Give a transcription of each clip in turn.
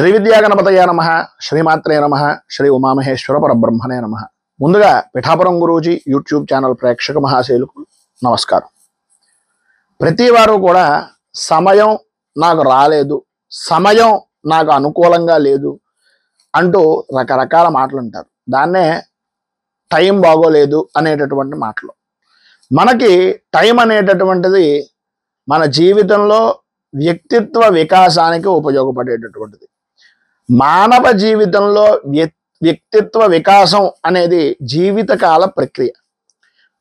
శ్రీ విద్యాగణపతయ నమః, శ్రీమాత్రే నమః, శ్రీ ఉమామహేశ్వర పరబ్రహ్మణే నమః. ముందుగా పిఠాపురం గురూజీ యూట్యూబ్ ఛానల్ ప్రేక్షక మహాశైలకు నమస్కారం. ప్రతి వారు కూడా సమయం నాకు రాలేదు, సమయం నాకు అనుకూలంగా లేదు అంటూ రకరకాల మాటలు అంటారు. దాన్నే టైం బాగోలేదు అనేటటువంటి మాటలు. మనకి టైం అనేటటువంటిది మన జీవితంలో వ్యక్తిత్వ వికాసానికి ఉపయోగపడేటటువంటిది. మానవ జీవితంలో వ్యక్తిత్వ వికాసం అనేది జీవితకాల ప్రక్రియ.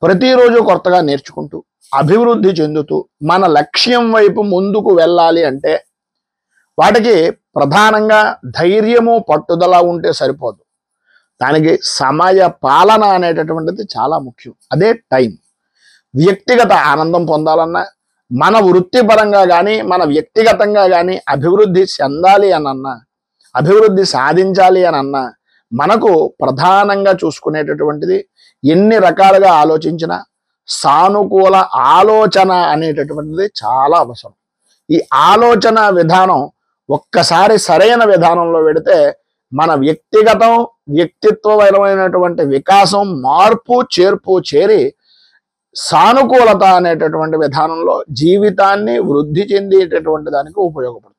ప్రతిరోజు కొత్తగా నేర్చుకుంటూ అభివృద్ధి చెందుతూ మన లక్ష్యం వైపు ముందుకు వెళ్ళాలి అంటే వాటికి ప్రధానంగా ధైర్యము పట్టుదల ఉంటే సరిపోదు. దానికి సమయ పాలన అనేటటువంటిది చాలా ముఖ్యం. అదే టైం. వ్యక్తిగత ఆనందం పొందాలన్నా, మన వృత్తిపరంగా కానీ మన వ్యక్తిగతంగా కానీ అభివృద్ధి చెందాలి అనన్నా, అభివృద్ధి సాధించాలి అనన్నా మనకు ప్రధానంగా చూసుకునేటటువంటిది ఎన్ని రకాలుగా ఆలోచించినా సానుకూల ఆలోచన అనేటటువంటిది చాలా అవసరం. ఈ ఆలోచన విధానం ఒక్కసారి సరైన విధానంలో పెడితే మన వ్యక్తిగతం వ్యక్తిత్వపరమైనటువంటి వికాసం, మార్పు చేర్పు చేరి సానుకూలత అనేటటువంటి విధానంలో జీవితాన్ని వృద్ధి చెందేటటువంటి దానికి ఉపయోగపడుతుంది.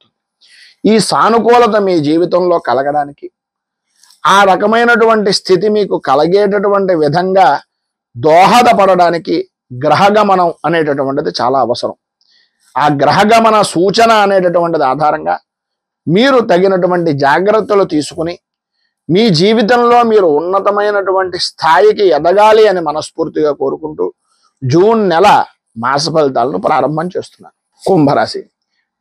ఈ సానుకూలత మీ జీవితంలో కలగడానికి, ఆ రకమైనటువంటి స్థితి మీకు కలిగేటటువంటి విధంగా దోహదపడడానికి గ్రహగమనం అనేటటువంటిది చాలా అవసరం. ఆ గ్రహగమన సూచన అనేటటువంటిది ఆధారంగా మీరు తగినటువంటి జాగ్రత్తలు తీసుకుని మీ జీవితంలో మీరు ఉన్నతమైనటువంటి స్థాయికి ఎదగాలి అని మనస్ఫూర్తిగా కోరుకుంటూ జూన్ నెల మాస ఫలితాలను ప్రారంభం చేస్తున్నాను. కుంభరాశి.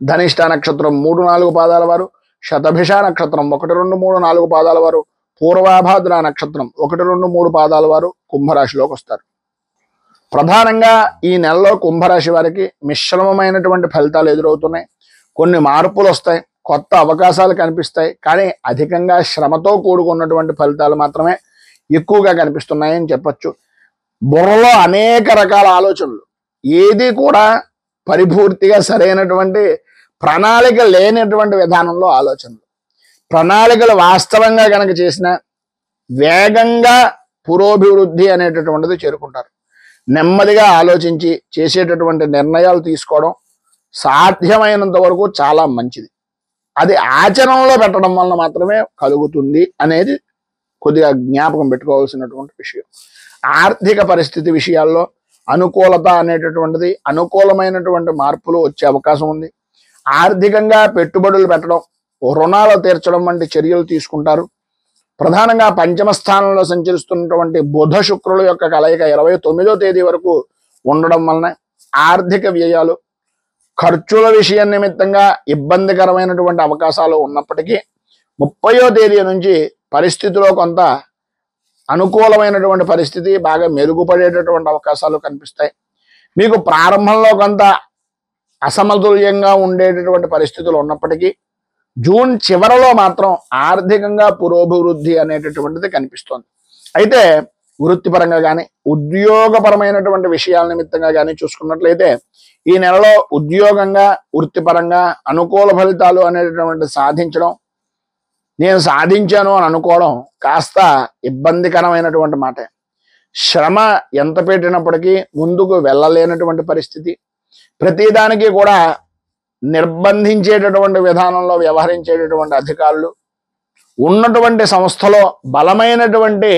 ధనిష్ట నక్షత్రం 3-4 పాదాల వారు, శతభిష నక్షత్రం 1, 2, 3, 4 పాదాల వారు, పూర్వాభాద్ర నక్షత్రం 1, 2, 3 పాదాల వారు కుంభరాశిలోకి వస్తారు. ప్రధానంగా ఈ నెలలో కుంభరాశి వారికి మిశ్రమమైనటువంటి ఫలితాలు ఎదురవుతున్నాయి. కొన్ని మార్పులు వస్తాయి, కొత్త అవకాశాలు కనిపిస్తాయి. కానీ అధికంగా శ్రమతో కూడుకున్నటువంటి ఫలితాలు మాత్రమే ఎక్కువగా కనిపిస్తున్నాయని చెప్పచ్చు. బుర్రలో అనేక రకాల ఆలోచనలు, ఏది కూడా పరిపూర్తిగా సరైనటువంటి ప్రణాళిక లేనటువంటి విధానంలో ఆలోచనలు. ప్రణాళికలు వాస్తవంగా కనుక చేసిన వేగంగా పురోభివృద్ధి అనేటటువంటిది చేరుకుంటారు. నెమ్మదిగా ఆలోచించి చేసేటటువంటి నిర్ణయాలు తీసుకోవడం సాధ్యమైనంత వరకు చాలా మంచిది. అది ఆచరణలో పెట్టడం వలన మాత్రమే కలుగుతుంది అనేది కొద్దిగా జ్ఞాపకం పెట్టుకోవాల్సినటువంటి విషయం. ఆర్థిక పరిస్థితి విషయాల్లో అనుకూలత అనేటటువంటిది, అనుకూలమైనటువంటి మార్పులు వచ్చే అవకాశం ఉంది. ఆర్థికంగా పెట్టుబడులు పెట్టడం, రుణాలు తీర్చడం వంటి చర్యలు తీసుకుంటారు. ప్రధానంగా పంచమ స్థానంలో సంచరిస్తున్నటువంటి బుధ శుక్రుల యొక్క కలయిక 29వ తేదీ వరకు ఉండడం వలన ఆర్థిక వ్యయాలు, ఖర్చుల విషయం నిమిత్తంగా ఇబ్బందికరమైనటువంటి అవకాశాలు ఉన్నప్పటికీ 30వ తేదీ నుంచి పరిస్థితిలో కొంత అనుకూలమైనటువంటి పరిస్థితి, బాగా మెరుగుపడేటటువంటి అవకాశాలు కనిపిస్తాయి. మీకు ప్రారంభంలో కొంత అసమతుల్యంగా ఉండేటటువంటి పరిస్థితులు ఉన్నప్పటికీ జూన్ చివరలో మాత్రం ఆర్థికంగా పురోభివృద్ధి అనేటటువంటిది కనిపిస్తోంది. అయితే వృత్తిపరంగా కానీ ఉద్యోగపరమైనటువంటి విషయాల నిమిత్తంగా కానీ చూసుకున్నట్లయితే ఈ నెలలో ఉద్యోగంగా వృత్తిపరంగా అనుకూల ఫలితాలు అనేటటువంటి సాధించడం, నేను సాధించాను అని అనుకోవడం కాస్త ఇబ్బందికరమైనటువంటి మాట. శ్రమ ఎంత పెట్టినప్పటికీ ముందుకు వెళ్ళలేనటువంటి పరిస్థితి. ప్రతిదానికి కూడా నిర్బంధించేటటువంటి విధానంలో వ్యవహరించేటటువంటి అధికారులు, ఉన్నటువంటి సంస్థలో బలమైనటువంటి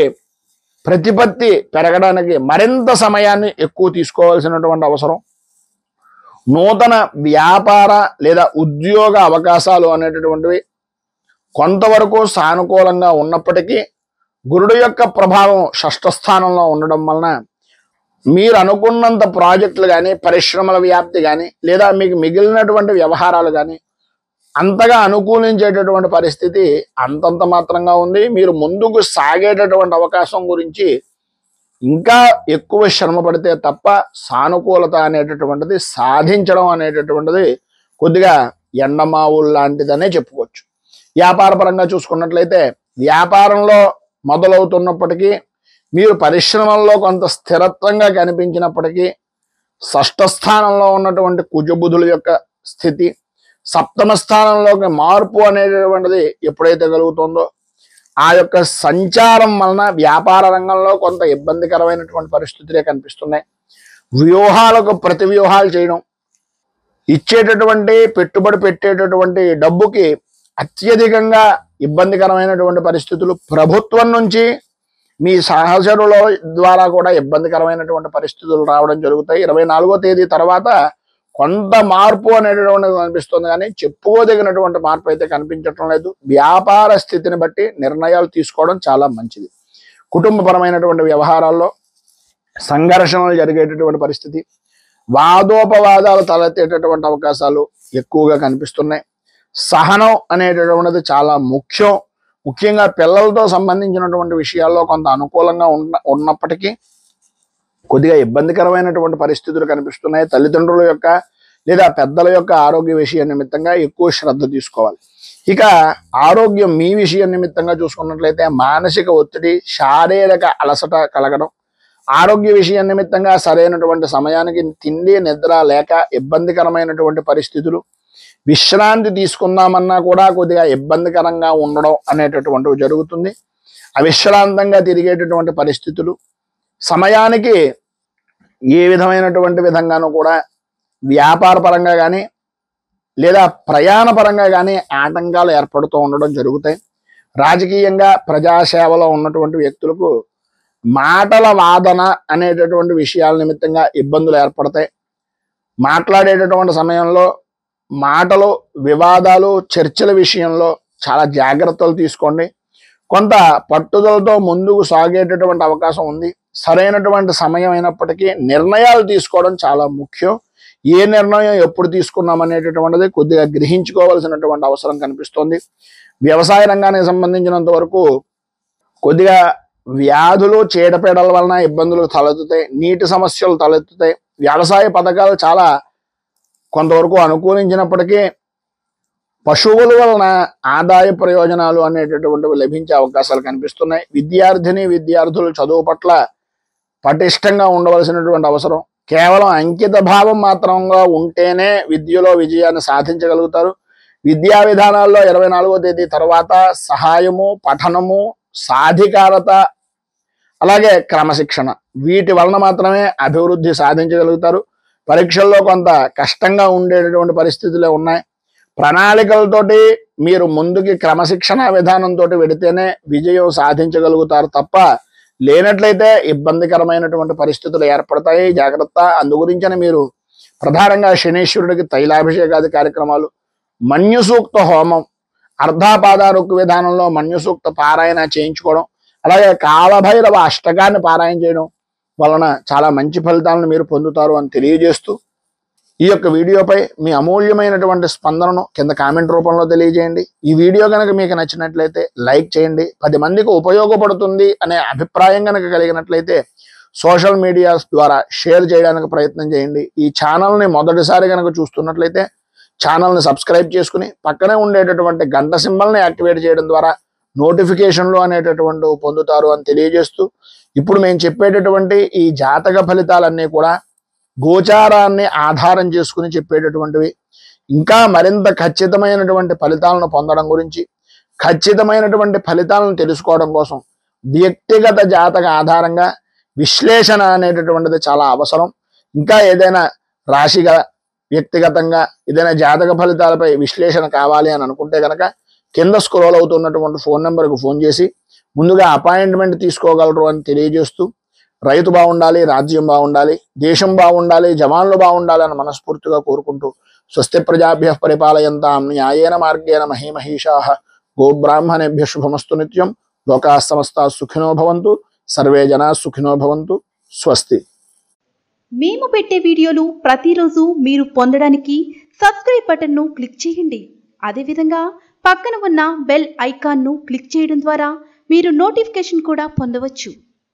ప్రతిపత్తి పెరగడానికి మరింత సమయాన్ని ఎక్కువ తీసుకోవాల్సినటువంటి అవసరం. నూతన వ్యాపార లేదా ఉద్యోగ అవకాశాలు అనేటటువంటివి కొంతవరకు సానుకూలంగా ఉన్నప్పటికీ గురుడు యొక్క ప్రభావం షష్ఠ స్థానంలో ఉండడం వలన మీరు అనుకున్నంత ప్రాజెక్టులు కానీ, పరిశ్రమల వ్యాప్తి కానీ, లేదా మీకు మిగిలినటువంటి వ్యవహారాలు కానీ అంతగా అనుకూలించేటటువంటి పరిస్థితి అంతంత మాత్రంగా ఉంది. మీరు ముందుకు సాగేటటువంటి అవకాశం గురించి ఇంకా ఎక్కువ శ్రమ పడితే తప్ప సానుకూలత అనేటటువంటిది సాధించడం అనేటటువంటిది కొద్దిగా ఎండమావులు లాంటిదనే చెప్పుకోవచ్చు. వ్యాపార పరంగా చూసుకున్నట్లయితే వ్యాపారంలో మొదలవుతున్నప్పటికీ మీరు పరిశ్రమల్లో కొంత స్థిరత్వంగా కనిపించినప్పటికీ షష్ఠ స్థానంలో ఉన్నటువంటి కుజబుధుల యొక్క స్థితి, సప్తమ స్థానంలోకి మార్పు అనేటటువంటిది ఎప్పుడైతే కలుగుతుందో ఆ యొక్క సంచారం వలన వ్యాపార రంగంలో కొంత ఇబ్బందికరమైనటువంటి పరిస్థితులే కనిపిస్తున్నాయి. వ్యూహాలకు ప్రతి వ్యూహాలు చేయడం, ఇచ్చేటటువంటి పెట్టుబడి పెట్టేటటువంటి డబ్బుకి అత్యధికంగా ఇబ్బందికరమైనటువంటి పరిస్థితులు, ప్రభుత్వం నుంచి మీ సహచరుల ద్వారా కూడా ఇబ్బందికరమైనటువంటి పరిస్థితులు రావడం జరుగుతాయి. 24వ తేదీ తర్వాత కొంత మార్పు అనేటటువంటిది కనిపిస్తుంది, కానీ చెప్పుకోదగినటువంటి మార్పు అయితే కనిపించటం లేదు. వ్యాపార స్థితిని బట్టి నిర్ణయాలు తీసుకోవడం చాలా మంచిది. కుటుంబపరమైనటువంటి వ్యవహారాల్లో సంఘర్షణలు జరిగేటటువంటి పరిస్థితి, వాదోపవాదాలు తలెత్తేటటువంటి అవకాశాలు ఎక్కువగా కనిపిస్తున్నాయి. సహనం అనేటటువంటిది చాలా ముఖ్యం. ముఖ్యంగా పిల్లలతో సంబంధించినటువంటి విషయాల్లో కొంత అనుకూలంగా ఉన్నప్పటికీ కొద్దిగా ఇబ్బందికరమైనటువంటి పరిస్థితులు కనిపిస్తున్నాయి. తల్లిదండ్రుల యొక్క లేదా పెద్దల యొక్క ఆరోగ్య విషయం నిమిత్తంగా ఎక్కువ శ్రద్ధ తీసుకోవాలి. ఇక ఆరోగ్యం మీ విషయం నిమిత్తంగా చూసుకున్నట్లయితే మానసిక ఒత్తిడి, శారీరక అలసట కలగడం, ఆరోగ్య విషయం నిమిత్తంగా సరైనటువంటి సమయానికి తిండి నిద్ర లేక ఇబ్బందికరమైనటువంటి పరిస్థితులు, విశ్రాంతి తీసుకుందామన్నా కూడా కొద్దిగా ఇబ్బందికరంగా ఉండడం అనేటటువంటివి జరుగుతుంది. అవిశ్రాంతంగా తిరిగేటటువంటి పరిస్థితులు, సమయానికి ఏ విధమైనటువంటి విధంగానూ కూడా వ్యాపార పరంగా కానీ లేదా ప్రయాణ పరంగా కానీ ఆటంకాలు ఏర్పడుతూ ఉండడం జరుగుతాయి. రాజకీయంగా ప్రజాసేవలో ఉన్నటువంటి వ్యక్తులకు మాటల వాదన అనేటటువంటి విషయాల నిమిత్తంగా ఇబ్బందులు ఏర్పడతాయి. మాట్లాడేటటువంటి సమయంలో మాటలు, వివాదాలు, చర్చల విషయంలో చాలా జాగ్రత్తలు తీసుకోండి. కొంత పట్టుదలతో ముందుకు సాగేటటువంటి అవకాశం ఉంది. సరైనటువంటి సమయం అయినప్పటికీ నిర్ణయాలు తీసుకోవడం చాలా ముఖ్యం. ఏ నిర్ణయం ఎప్పుడు తీసుకున్నాం అనేటటువంటిది కొద్దిగా గ్రహించుకోవాల్సినటువంటి అవసరం కనిపిస్తోంది. వ్యవసాయ రంగానికి సంబంధించినంత వరకు కొద్దిగా వ్యాధులు, చీడపీడల వలన ఇబ్బందులు తలెత్తుతాయి, నీటి సమస్యలు తలెత్తుతాయి. వ్యవసాయ పథకాలు చాలా కొంతవరకు అనుకూలించినప్పటికీ పశువుల వలన ఆదాయ ప్రయోజనాలు అనేటటువంటివి లభించే అవకాశాలు కనిపిస్తున్నాయి. విద్యార్థులు చదువు పట్ల పటిష్టంగా ఉండవలసినటువంటి అవసరం. కేవలం అంకిత భావం మాత్రంగా ఉంటేనే విద్యలో విజయాన్ని సాధించగలుగుతారు. విద్యా విధానాల్లో 24వ తేదీ తర్వాత సహాయము, పఠనము, సాధికారత, అలాగే క్రమశిక్షణ, వీటి వలన మాత్రమే అభివృద్ధి సాధించగలుగుతారు. పరీక్షల్లో కొంత కష్టంగా ఉండేటటువంటి పరిస్థితులే ఉన్నాయి. ప్రణాళికలతోటి మీరు ముందుకి క్రమశిక్షణ విధానంతో వెడితేనే విజయం సాధించగలుగుతారు తప్ప లేనట్లయితే ఇబ్బందికరమైనటువంటి పరిస్థితులు ఏర్పడతాయి. జాగ్రత్త. అందుగురించని మీరు ప్రధానంగా శనీశ్వరుడికి తైలాభిషేకాది కార్యక్రమాలు, మన్యుసూక్త హోమం, అర్ధాపాదారుక్కు విధానంలో మన్యుసూక్త పారాయణ చేయించుకోవడం, అలాగే కాలభైరవ అష్టకాన్ని పారాయణ చేయడం వలన చాలా మంచి ఫలితాలను మీరు పొందుతారు అని తెలియజేస్తూ, ఈ యొక్క వీడియోపై మీ అమూల్యమైనటువంటి స్పందనను కింద కామెంట్ రూపంలో తెలియజేయండి. ఈ వీడియో కనుక మీకు నచ్చినట్లయితే లైక్ చేయండి. 10 మందికి ఉపయోగపడుతుంది అనే అభిప్రాయం కనుక కలిగినట్లయితే సోషల్ మీడియా ద్వారా షేర్ చేయడానికి ప్రయత్నం చేయండి. ఈ ఛానల్ని మొదటిసారి కనుక చూస్తున్నట్లయితే ఛానల్ని సబ్స్క్రైబ్ చేసుకుని పక్కనే ఉండేటటువంటి గంట సింబల్ని యాక్టివేట్ చేయడం ద్వారా నోటిఫికేషన్లు అనేటటువంటి పొందుతారు అని తెలియజేస్తూ, ఇప్పుడు మేము చెప్పేటటువంటి ఈ జాతక ఫలితాలన్నీ కూడా గోచారాన్ని ఆధారం చేసుకుని చెప్పేటటువంటివి. ఇంకా మరింత ఖచ్చితమైనటువంటి ఫలితాలను పొందడం గురించి, ఖచ్చితమైనటువంటి ఫలితాలను తెలుసుకోవడం కోసం వ్యక్తిగత జాతక ఆధారంగా విశ్లేషణ అనేటటువంటిది చాలా అవసరం. ఇంకా ఏదైనా రాశిగా వ్యక్తిగతంగా ఏదైనా జాతక ఫలితాలపై విశ్లేషణ కావాలి అని అనుకుంటే కనుక కింద స్క్రోల్ అవుతున్నటువంటి ఫోన్ నెంబర్కు ఫోన్ చేసి ముందుగా అపాయింట్మెంట్ తీసుకోగలరు అని తెలియజేస్తూ, రైతు బాగుండాలి, రాజ్యం బాగుండాలి, దేశం బాగుండాలి, జవాన్లు బాగుండాలి అని మనస్ఫూర్తిగా కోరుకుంటూ, స్వస్తి ప్రజాభ్యః పరిపాలయంతాం న్యాయేన మార్గేణ మహీమహీషాః గోబ్రాహ్మణేభ్యః శుభమస్తు నిత్యం. లోకాః సమస్తాః సుఖినో భవంతు. సర్వే జనాః సుఖినో భవంతు. స్వస్తి. మేము పెట్టే వీడియోలు ప్రతిరోజు మీరు పొందడానికి సబ్స్క్రైబ్ బటన్ను క్లిక్ చేయండి. అదేవిధంగా పక్కన ఉన్న బెల్ ఐకాన్ను క్లిక్ చేయడం ద్వారా మీరు నోటిఫికేషన్ కూడా పొందవచ్చు.